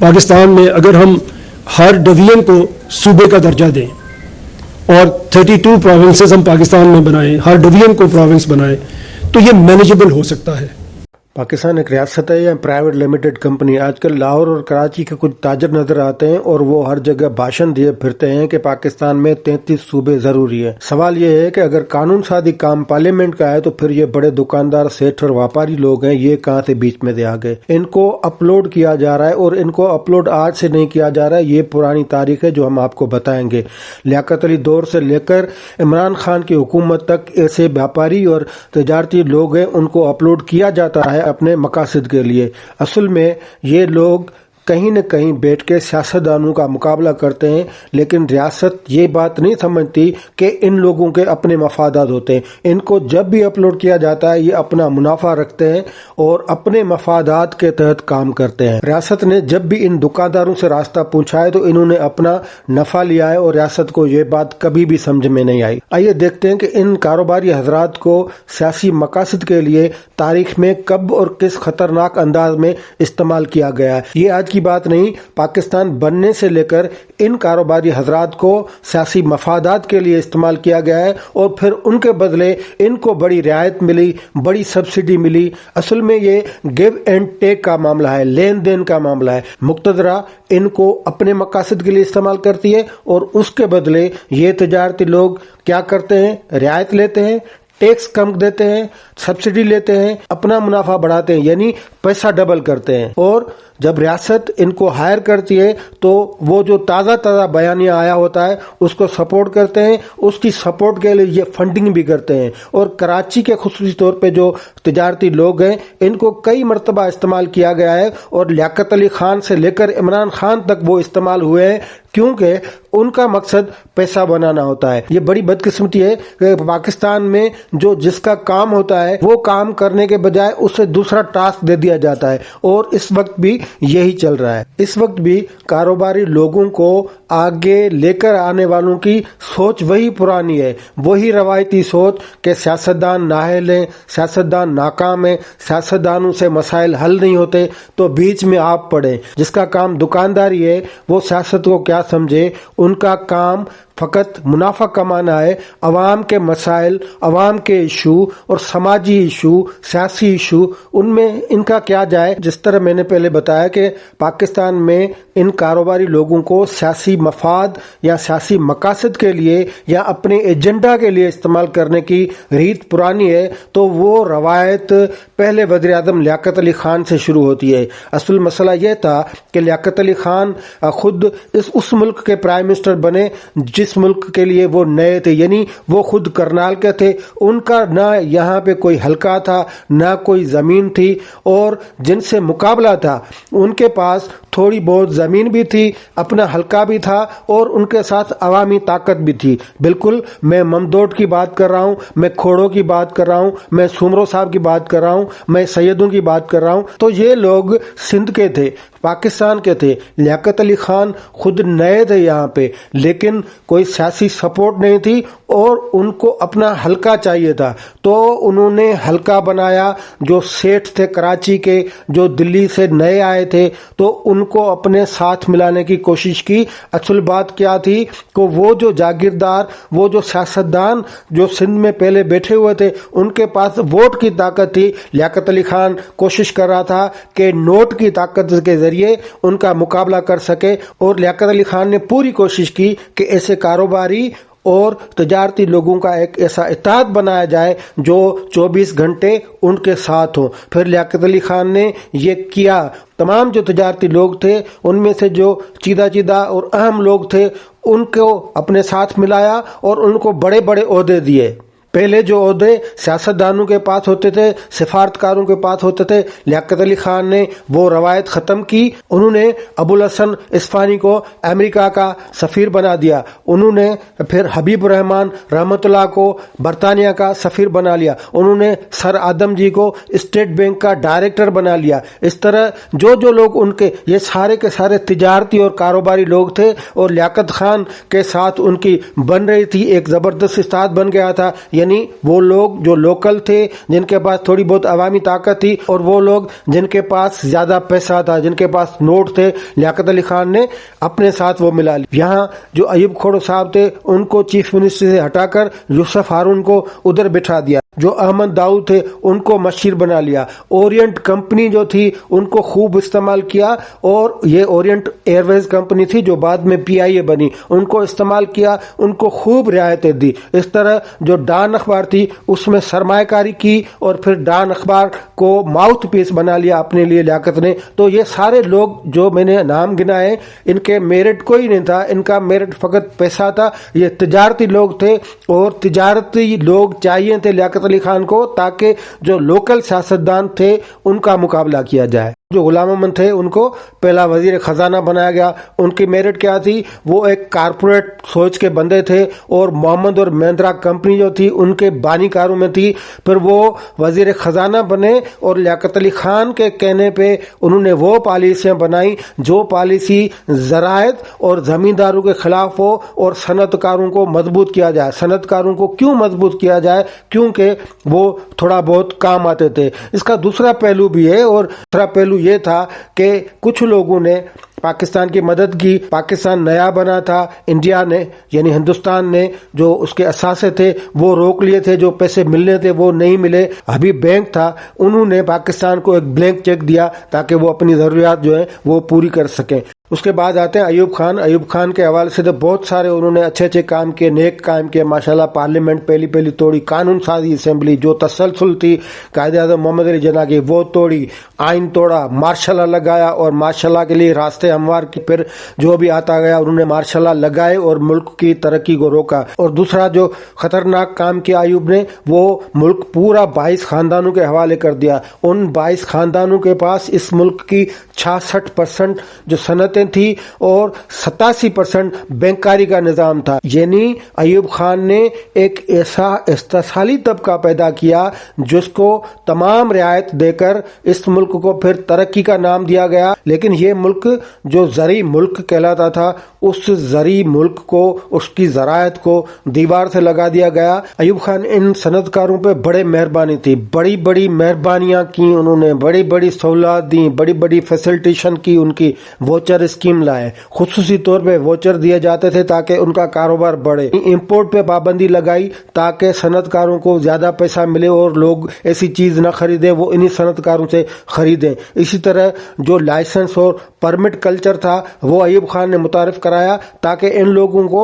پاکستان میں اگر ہم ہر ڈویژن کو صوبے کا درجہ دیں اور 32 پروونسز ہم پاکستان میں بنائیں، ہر ڈویژن کو پروونس بنائیں، تو یہ مینیجبل ہو سکتا ہے۔ پاکستان ایک ریاست ہے یا پرائیویٹ لمیٹڈ کمپنی؟ آج کل لاہور اور کراچی کے کچھ تاجر نظر آتے ہیں اور وہ ہر جگہ بھاشن دیے پھرتے ہیں کہ پاکستان میں 33 صوبے ضروری ہے۔ سوال یہ ہے کہ اگر قانون سازی کام پارلیمنٹ کا ہے تو پھر یہ بڑے دکاندار، سیٹ اور واپاری لوگ ہیں، یہ کہاں سے بیچ میں سے آ گئے؟ ان کو اپلوڈ کیا جا رہا ہے اور ان کو اپلوڈ آج سے نہیں کیا جا رہا ہے، یہ پرانی تاریخ ہے جو ہم آپ کو بتائیں گے۔ لیاقت علی دور سے لے کر عمران خان کی حکومت تک ایسے ویاپاری اور تجارتی لوگ ہیں، ان کو اپلوڈ کیا جاتا ہے اپنے مقاصد کے لیے۔ اصل میں یہ لوگ کہیں نہ کہیں بیٹھ کے سیاستدانوں کا مقابلہ کرتے ہیں، لیکن ریاست یہ بات نہیں سمجھتی کہ ان لوگوں کے اپنے مفادات ہوتے ہیں۔ ان کو جب بھی اپلوڈ کیا جاتا ہے یہ اپنا منافع رکھتے ہیں اور اپنے مفادات کے تحت کام کرتے ہیں۔ ریاست نے جب بھی ان دکانداروں سے راستہ پوچھا ہے تو انہوں نے اپنا نفع لیا ہے اور ریاست کو یہ بات کبھی بھی سمجھ میں نہیں آئی۔ آئیے دیکھتے ہیں کہ ان کاروباری حضرات کو سیاسی مقاصد کے لیے تاریخ میں کب اور کس خطرناک انداز میں استعمال کیا گیا ہے۔ یہ آج کی بات نہیں، پاکستان بننے سے لے کر ان کاروباری حضرات کو سیاسی مفادات کے لیے استعمال کیا گیا ہے اور پھر ان کے بدلے ان کو بڑی رعایت ملی، بڑی سبسڈی ملی۔ اصل میں یہ گیو اینڈ ٹیک کا معاملہ ہے، لین دین کا معاملہ ہے۔ مقتدرہ ان کو اپنے مقاصد کے لیے استعمال کرتی ہے اور اس کے بدلے یہ تجارتی لوگ کیا کرتے ہیں؟ رعایت لیتے ہیں، ٹیکس کم دیتے ہیں، سبسڈی لیتے ہیں، اپنا منافع بڑھاتے ہیں، یعنی پیسہ ڈبل کرتے ہیں۔ اور جب ریاست ان کو ہائر کرتی ہے تو وہ جو تازہ بیانیہ آیا ہوتا ہے اس کو سپورٹ کرتے ہیں، اس کی سپورٹ کے لیے یہ فنڈنگ بھی کرتے ہیں۔ اور کراچی کے خصوصی طور پہ جو تجارتی لوگ ہیں ان کو کئی مرتبہ استعمال کیا گیا ہے اور لیاقت علی خان سے لے کر عمران خان تک وہ استعمال ہوئے ہیں، کیونکہ ان کا مقصد پیسہ بنانا ہوتا ہے۔ یہ بڑی بدقسمتی ہے کہ پاکستان میں جو جس کا کام ہوتا ہے وہ کام کرنے کے بجائے اسے دوسرا ٹاسک دے دیا جاتا ہے، اور اس وقت بھی یہی چل رہا ہے۔ اس وقت بھی کاروباری لوگوں کو آگے لے کر آنے والوں کی سوچ وہی پرانی ہے، وہی روایتی سوچ کہ سیاستدان نااہل ہیں، سیاستدان ناکام ہیں، سیاستدانوں سے مسائل حل نہیں ہوتے تو بیچ میں آپ پڑیں۔ جس کا کام دکانداری ہے وہ سیاست کو کیا سمجھے، ان کا کام فقط منافع کمانا ہے۔ عوام کے مسائل، عوام کے ایشو اور سماجی ایشو، سیاسی ایشو، ان میں ان کا کیا جائے۔ جس طرح میں نے پہلے بتایا کہ پاکستان میں ان کاروباری لوگوں کو سیاسی مفاد یا سیاسی مقاصد کے لیے یا اپنے ایجنڈا کے لیے استعمال کرنے کی ریت پرانی ہے، تو وہ روایت پہلے وزیر اعظم لیاقت علی خان سے شروع ہوتی ہے۔ اصل مسئلہ یہ تھا کہ لیاقت علی خان خود اس ملک کے پرائم منسٹر بنے جس ملک کے لیے وہ نئے تھے، یعنی وہ خود کرنال کے تھے، ان کا نہ یہاں پہ کوئی حلقہ تھا، نہ کوئی زمین تھی، اور جن سے مقابلہ تھا ان کے پاس تھوڑی بہت زمین بھی تھی، اپنا حلقہ بھی تھا اور ان کے ساتھ عوامی طاقت بھی تھی۔ بالکل میں ممدوٹ کی بات کر رہا ہوں، میں کھوڑوں کی بات کر رہا ہوں، میں سومرو صاحب کی بات کر رہا ہوں، میں سیدوں کی بات کر رہا ہوں۔ تو یہ لوگ سندھ کے تھے، پاکستان کے تھے۔ لیاقت علی خان خود نئے تھے یہاں پہ، لیکن کوئی سیاسی سپورٹ نہیں تھی اور ان کو اپنا حلقہ چاہیے تھا، تو انہوں نے حلقہ بنایا۔ جو سیٹھ تھے کراچی کے، جو دلی سے نئے آئے تھے، تو ان کو اپنے ساتھ ملانے کی کوشش کی۔ اصل بات کیا تھی کہ وہ جو جاگیردار، وہ جو سیاستدان جو سندھ میں پہلے بیٹھے ہوئے تھے، ان کے پاس ووٹ کی طاقت تھی۔ لیاقت علی خان کوشش کر رہا تھا کہ نوٹ کی طاقت کے ذریعے ان کا مقابلہ کر سکے، اور لیاقت علی خان نے پوری کوشش کی کہ ایسے کاروباری اور تجارتی لوگوں کا ایک ایسا اتحاد بنایا جائے جو 24 گھنٹے ان کے ساتھ ہوں۔ پھر لیاقت علی خان نے یہ کیا، تمام جو تجارتی لوگ تھے ان میں سے جو چیدہ اور اہم لوگ تھے ان کو اپنے ساتھ ملایا اور ان کو بڑے بڑے عہدے دیے۔ پہلے جو عہدے سیاستدانوں کے پاس ہوتے تھے، سفارتکاروں کے پاس ہوتے تھے، لیاقت علی خان نے وہ روایت ختم کی۔ انہوں نے ابو الحسن اصفہانی کو امریکہ کا سفیر بنا دیا، انہوں نے پھر حبیب الرحمان رحمۃ اللہ کو برطانیہ کا سفیر بنا لیا، انہوں نے سر آدم جی کو اسٹیٹ بینک کا ڈائریکٹر بنا لیا۔ اس طرح جو لوگ ان کے، یہ سارے کے سارے تجارتی اور کاروباری لوگ تھے، اور لیاقت خان کے ساتھ ان کی بن رہی تھی، ایک زبردست اتحاد بن گیا تھا۔ یعنی وہ لوگ جو لوکل تھے، جن کے پاس تھوڑی بہت عوامی طاقت تھی، اور وہ لوگ جن کے پاس زیادہ پیسہ تھا، جن کے پاس نوٹ تھے، لیاقت علی خان نے اپنے ساتھ وہ ملا لی۔ یہاں جو ایوب کھوڑو صاحب تھے ان کو چیف منسٹر سے ہٹا کر یوسف ہارون کو ادھر بٹھا دیا، جو احمد داؤد تھے ان کو مشیر بنا لیا، اورینٹ کمپنی جو تھی ان کو خوب استعمال کیا، اور یہ اورینٹ ایئر ویز کمپنی تھی جو بعد میں پی آئی اے بنی، ان کو استعمال کیا، ان کو خوب رعایتیں دی۔ اس طرح جو ڈان اخبار تھی اس میں سرمایہ کاری کی، اور پھر ڈان اخبار کو ماؤتھ پیس بنا لیا اپنے لیے لیاقت نے۔ تو یہ سارے لوگ جو میں نے نام گنائے ان کے میرٹ کوئی نہیں تھا، ان کا میرٹ فقط پیسہ تھا، یہ تجارتی لوگ تھے، اور تجارتی لوگ چاہیے تھے لیاقت علی خان کو تاکہ جو لوکل سیاستدان تھے ان کا مقابلہ کیا جائے۔ جو غلام محمد تھے ان کو پہلا وزیر خزانہ بنایا گیا۔ ان کی میرٹ کیا تھی؟ وہ ایک کارپوریٹ سوچ کے بندے تھے، اور محمد اور مہندرا کمپنی جو تھی ان کے بانی کاروں میں تھی۔ پھر وہ وزیر خزانہ بنے، اور لیاقت علی خان کے کہنے پہ انہوں نے وہ پالیسیاں بنائی جو پالیسی زراعت اور زمینداروں کے خلاف ہو، اور صنعت کاروں کو مضبوط کیا جائے۔ صنعت کاروں کو کیوں مضبوط کیا جائے؟ کیونکہ وہ تھوڑا بہت کام آتے تھے۔ اس کا دوسرا پہلو بھی ہے، اور دوسرا پہلو یہ تھا کہ کچھ لوگوں نے پاکستان کی مدد کی۔ پاکستان نیا بنا تھا، انڈیا نے یعنی ہندوستان نے جو اس کے اثاثے تھے وہ روک لیے تھے، جو پیسے ملنے تھے وہ نہیں ملے۔ ابھی بینک تھا، انہوں نے پاکستان کو ایک بلینک چیک دیا تاکہ وہ اپنی ضروریات جو ہیں وہ پوری کر سکیں۔ اس کے بعد آتے ہیں ایوب خان۔ ایوب خان کے حوالے سے تو بہت سارے انہوں نے اچھے اچھے کام کیے، نیک کام کیے ماشاءاللہ۔ پارلیمنٹ پہلی توڑی، قانون سازی اسمبلی جو تسلسل تھی قائد اعظم محمد علی جناح کی وہ توڑی، آئین توڑا، مارشل لا لگایا، اور مارشل لا کے لیے راستے ہموار کی۔ پھر جو بھی آتا گیا انہوں نے مارشل لا لگائے اور ملک کی ترقی کو روکا۔ اور دوسرا جو خطرناک کام کیا ایوب نے، وہ ملک پورا 22 خاندانوں کے حوالے کر دیا۔ ان 22 خاندانوں کے پاس اس ملک کی 66% جو صنعتیں تھی، اور 87% بینکاری کا نظام تھا۔ یعنی ایوب خان نے ایک ایسا استثالی طبقہ پیدا کیا جس کو تمام رعایت دے کر اس ملک کو پھر ترقی کا نام دیا گیا۔ لیکن یہ ملک جو زرعی ملک کہلاتا تھا، اس زرعی ملک کو، اس کی زراعت کو دیوار سے لگا دیا گیا۔ ایوب خان ان صنعت کاروں پہ بڑے مہربانی تھی، بڑی بڑی مہربانیاں کی انہوں نے، بڑی بڑی سہولات دی، بڑی بڑی فیسلٹیشن کی، ان کی ووچر اسکیم لائے، خصوصی طور پہ ووچر دیے جاتے تھے تاکہ ان کا کاروبار بڑھے۔ امپورٹ پہ پابندی لگائی تاکہ صنعت کاروں کو زیادہ پیسہ ملے اور لوگ ایسی چیز نہ خریدیں وہ انہی صنعت کاروں سے خریدیں۔ اسی طرح جو لائسنس اور پرمٹ کلچر تھا وہ ایوب خان نے متعارف کرایا تاکہ ان لوگوں کو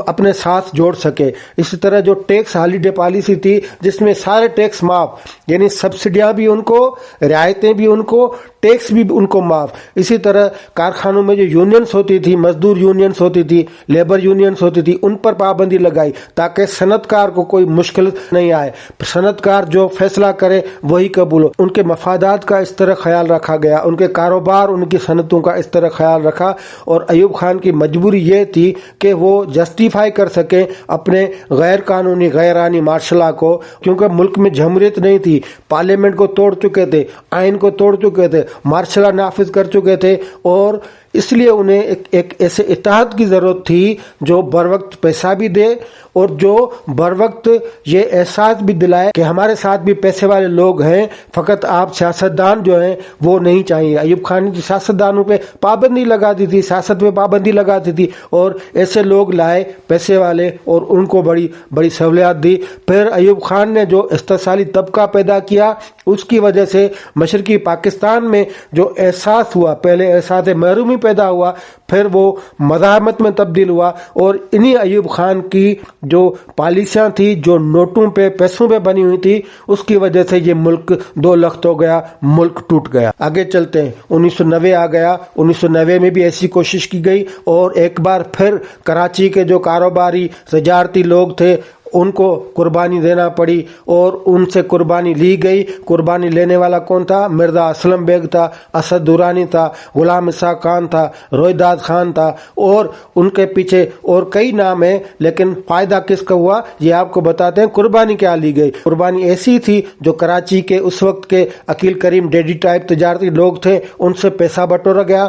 اپنے ساتھ جوڑ سکے۔ اسی طرح جو ٹیکس ہالیڈے پالیسی تھی جس میں سارے ٹیکس معاف، یعنی سبسڈیاں بھی ان کو، رعایتیں بھی ان کو، ٹیکس بھی ان کو معاف۔ اسی طرح کارخانوں میں جو یونینز ہوتی تھی، مزدور یونینز ہوتی تھی، لیبر یونینز ہوتی تھی، ان پر پابندی لگائی تاکہ صنعت کار کو کوئی مشکل نہیں آئے۔ صنعت کار جو فیصلہ کرے وہی قبول ہو۔ ان کے مفادات کا اس طرح خیال رکھا گیا، ان کے کاروبار، ان کی صنعتوں کا اس طرح خیال رکھا۔ اور ایوب خان کی مجبوری یہ تھی کہ وہ جسٹیفائی کر سکیں اپنے غیر قانونی غیر آئینی مارشل لا کو، کیونکہ ملک میں جمہوریت نہیں تھی، پارلیمنٹ کو توڑ چکے تھے، آئین کو توڑ چکے تھے، مارشل لا نافذ کر چکے تھے، اور اس لیے انہیں ایک ایسے اتحاد کی ضرورت تھی جو بر وقت پیسہ بھی دے اور جو بر وقت یہ احساس بھی دلائے کہ ہمارے ساتھ بھی پیسے والے لوگ ہیں، فقط آپ سیاستدان جو ہیں وہ نہیں چاہیے۔ ایوب خان نے سیاستدانوں پہ پابندی لگا دی تھی، سیاست پہ پابندی لگا دی تھی، اور ایسے لوگ لائے پیسے والے اور ان کو بڑی بڑی سہولیات دی۔ پھر ایوب خان نے جو استثالی طبقہ پیدا کیا اس کی وجہ سے مشرقی پاکستان میں جو احساس ہوا، پہلے احساس محرومی پیدا ہوا، پھر وہ مزاحمت میں تبدیل ہوا، اور انہی ایوب خان کی جو پالیسیاں تھی جو نوٹوں پہ پیسوں پہ بنی ہوئی تھی اس کی وجہ سے یہ ملک دو لخت ہو گیا، ملک ٹوٹ گیا۔ آگے چلتے ہیں، 1990 آ گیا۔ 1990 میں بھی ایسی کوشش کی گئی اور ایک بار پھر کراچی کے جو کاروباری تجارتی لوگ تھے ان کو قربانی دینا پڑی اور ان سے قربانی لی گئی۔ قربانی لینے والا کون تھا؟ مرزا اسلم بیگ تھا، اسد درانی تھا، غلام اسحاق خان تھا، رویداد خان تھا، اور ان کے پیچھے اور کئی نام ہیں، لیکن فائدہ کس کا ہوا یہ آپ کو بتاتے ہیں۔ قربانی کیا لی گئی؟ قربانی ایسی تھی جو کراچی کے اس وقت کے عقیل کریم ڈیڈی ٹائپ تجارتی لوگ تھے ان سے پیسہ بٹورا گیا،